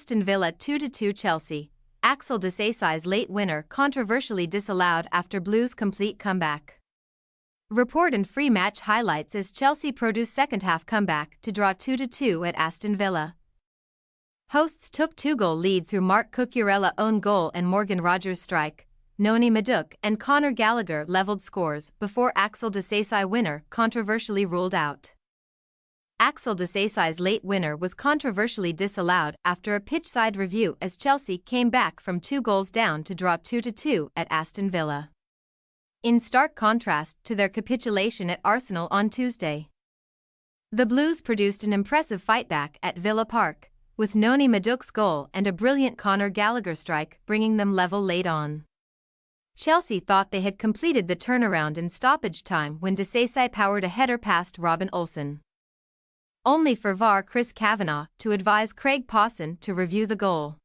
Aston Villa 2-2 Chelsea. Axel Disasi's late winner controversially disallowed after Blues' complete comeback. Report and free match highlights as Chelsea produce second-half comeback to draw 2-2 at Aston Villa. Hosts took 2-goal lead through Marc Cucurella own goal and Morgan Rogers' strike. Noni Madueke and Conor Gallagher leveled scores before Axel Disasi winner controversially ruled out. Axel Disasi's late winner was controversially disallowed after a pitchside review as Chelsea came back from 2 goals down to draw 2-2 at Aston Villa. In stark contrast to their capitulation at Arsenal on Tuesday. The Blues produced an impressive fightback at Villa Park, with Noni Madueke's goal and a brilliant Conor Gallagher strike bringing them level late on. Chelsea thought they had completed the turnaround in stoppage time when Disasi powered a header past Robin Olsen. Only for VAR Chris Kavanagh to advise Craig Pawson to review the goal.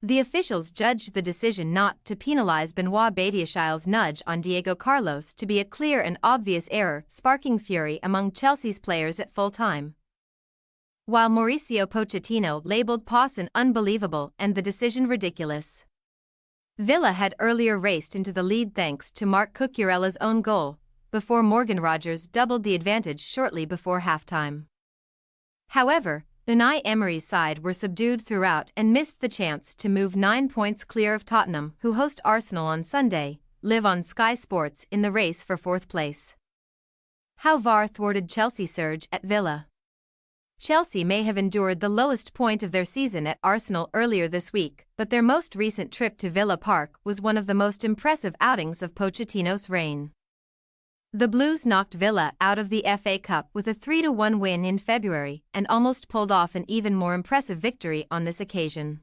The officials judged the decision not to penalise Benoit Badiashile's nudge on Diego Carlos to be a clear and obvious error, sparking fury among Chelsea's players at full time. While Mauricio Pochettino labelled Pawson unbelievable and the decision ridiculous. Villa had earlier raced into the lead thanks to Marc Cucurella's own goal, before Morgan Rogers doubled the advantage shortly before halftime. However, Unai Emery's side were subdued throughout and missed the chance to move 9 points clear of Tottenham, who host Arsenal on Sunday, live on Sky Sports in the race for 4th place. How VAR thwarted Chelsea surge at Villa. Chelsea may have endured the lowest point of their season at Arsenal earlier this week, but their most recent trip to Villa Park was one of the most impressive outings of Pochettino's reign. The Blues knocked Villa out of the FA Cup with a 3-1 win in February and almost pulled off an even more impressive victory on this occasion.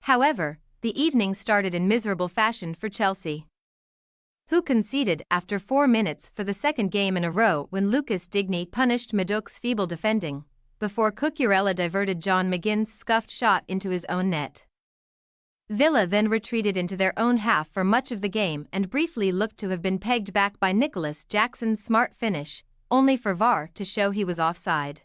However, the evening started in miserable fashion for Chelsea, who conceded after 4 minutes for the second game in a row when Lucas Digne punished Madueke's feeble defending, before Cucurella diverted John McGinn's scuffed shot into his own net. Villa then retreated into their own half for much of the game and briefly looked to have been pegged back by Nicholas Jackson's smart finish, only for VAR to show he was offside.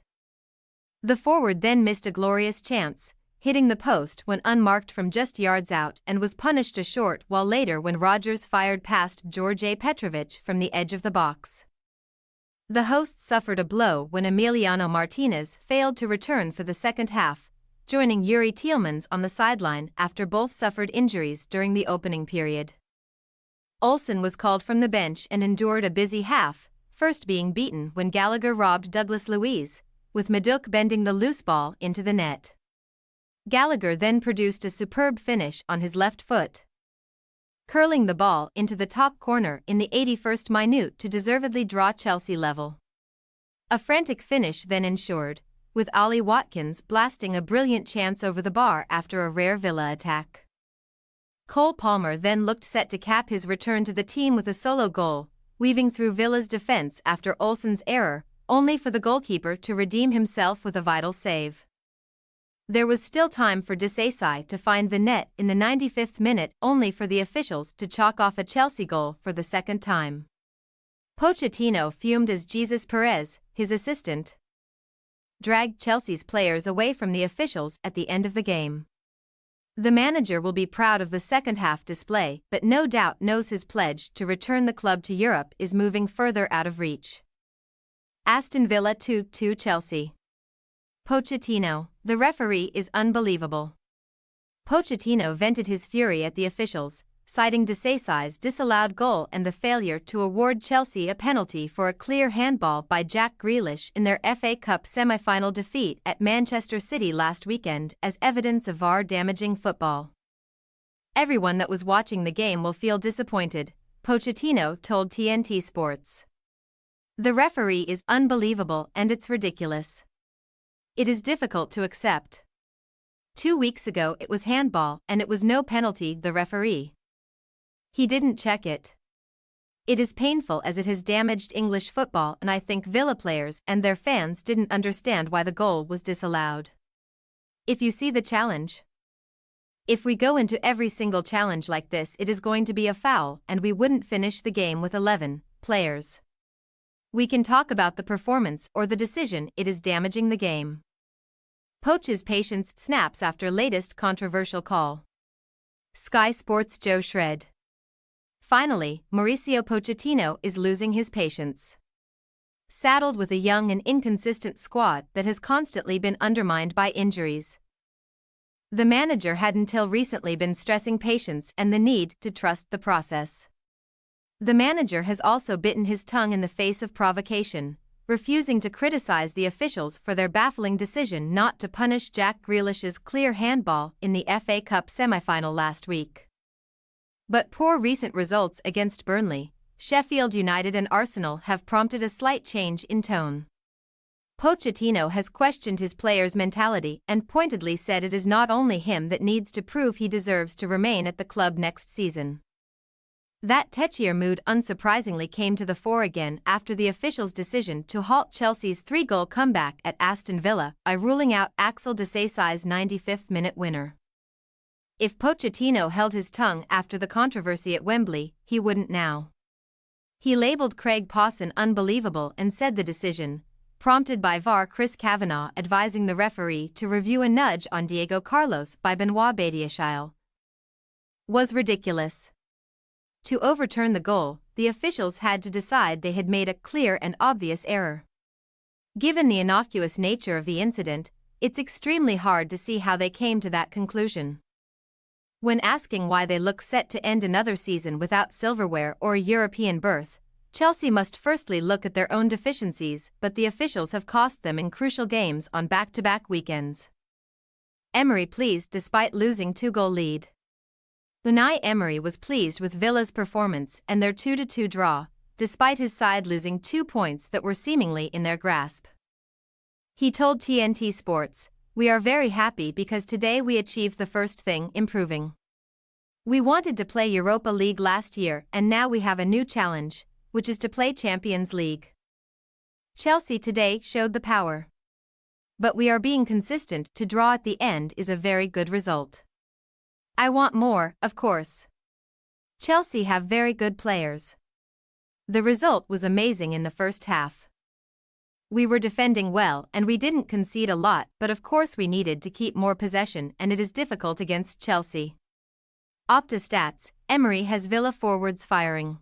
The forward then missed a glorious chance, hitting the post when unmarked from just yards out and was punished a short while later when Rogers fired past Djordje Petrovic from the edge of the box. The hosts suffered a blow when Emiliano Martinez failed to return for the second half, joining Yuri Tielemans on the sideline after both suffered injuries during the opening period. Olsen was called from the bench and endured a busy half, first being beaten when Gallagher robbed Douglas Luiz, with Madueke bending the loose ball into the net. Gallagher then produced a superb finish on his left foot, curling the ball into the top corner in the 81st minute to deservedly draw Chelsea level. A frantic finish then ensured, with Ollie Watkins blasting a brilliant chance over the bar after a rare Villa attack. Cole Palmer then looked set to cap his return to the team with a solo goal, weaving through Villa's defense after Olsen's error, only for the goalkeeper to redeem himself with a vital save. There was still time for Disasi to find the net in the 95th minute, only for the officials to chalk off a Chelsea goal for the second time. Pochettino fumed as Jesus Perez, his assistant, dragged Chelsea's players away from the officials at the end of the game. The manager will be proud of the second-half display, but no doubt knows his pledge to return the club to Europe is moving further out of reach. Aston Villa 2-2 Chelsea. Pochettino, the referee is unbelievable. Pochettino vented his fury at the officials, citing Disasi's disallowed goal and the failure to award Chelsea a penalty for a clear handball by Jack Grealish in their FA Cup semi-final defeat at Manchester City last weekend as evidence of VAR damaging football. Everyone that was watching the game will feel disappointed, Pochettino told TNT Sports. The referee is unbelievable and it's ridiculous. It is difficult to accept. 2 weeks ago it was handball and it was no penalty, the referee. He didn't check it. It is painful as it has damaged English football, and I think Villa players and their fans didn't understand why the goal was disallowed. If you see the challenge. If we go into every single challenge like this, it is going to be a foul and we wouldn't finish the game with 11 players. We can talk about the performance or the decision, it is damaging the game. Poch's patience snaps after latest controversial call. Sky Sports' Joe Shred. Finally, Mauricio Pochettino is losing his patience. Saddled with a young and inconsistent squad that has constantly been undermined by injuries, the manager had until recently been stressing patience and the need to trust the process. The manager has also bitten his tongue in the face of provocation, refusing to criticize the officials for their baffling decision not to punish Jack Grealish's clear handball in the FA Cup semi-final last week. But poor recent results against Burnley, Sheffield United and Arsenal have prompted a slight change in tone. Pochettino has questioned his players' mentality and pointedly said it is not only him that needs to prove he deserves to remain at the club next season. That tetchier mood unsurprisingly came to the fore again after the officials' decision to halt Chelsea's 3-goal comeback at Aston Villa by ruling out Axel Disasi's 95th-minute winner. If Pochettino held his tongue after the controversy at Wembley, he wouldn't now. He labelled Craig Pawson unbelievable and said the decision, prompted by VAR Chris Kavanagh advising the referee to review a nudge on Diego Carlos by Benoit Badiashile, was ridiculous. To overturn the goal, the officials had to decide they had made a clear and obvious error. Given the innocuous nature of the incident, it's extremely hard to see how they came to that conclusion. When asking why they look set to end another season without silverware or a European berth, Chelsea must firstly look at their own deficiencies, but the officials have cost them in crucial games on back-to-back weekends. Emery pleased despite losing 2-goal lead. Unai Emery was pleased with Villa's performance and their 2-2 draw, despite his side losing 2 points that were seemingly in their grasp. He told TNT Sports, "We are very happy because today we achieved the first thing, improving. We wanted to play Europa League last year and now we have a new challenge, which is to play Champions League. Chelsea today showed the power. But we are being consistent. To draw at the end is a very good result. I want more, of course. Chelsea have very good players. The result was amazing in the first half. We were defending well and we didn't concede a lot, but of course we needed to keep more possession and it is difficult against Chelsea." Opta Stats, Emery has Villa forwards firing.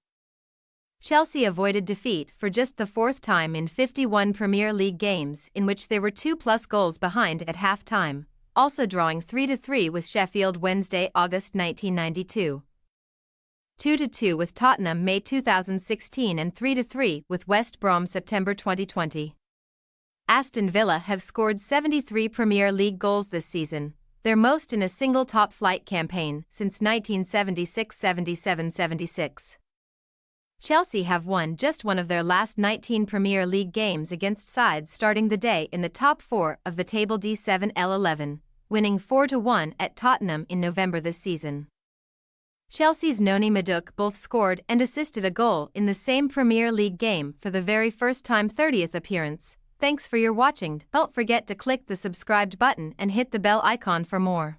Chelsea avoided defeat for just the 4th time in 51 Premier League games in which they were 2+ goals behind at half-time, also drawing 3-3 with Sheffield Wednesday, August 1992. 2-2 with Tottenham May 2016 and 3-3 with West Brom September 2020. Aston Villa have scored 73 Premier League goals this season, their most in a single top-flight campaign since 1976-77-76. Chelsea have won just one of their last 19 Premier League games against sides starting the day in the top 4 of the table D7L11, winning 4-1 at Tottenham in November this season. Chelsea's Noni Madueke both scored and assisted a goal in the same Premier League game for the very first time. 30th appearance. Thanks for your watching. Don't forget to click the subscribed button and hit the bell icon for more.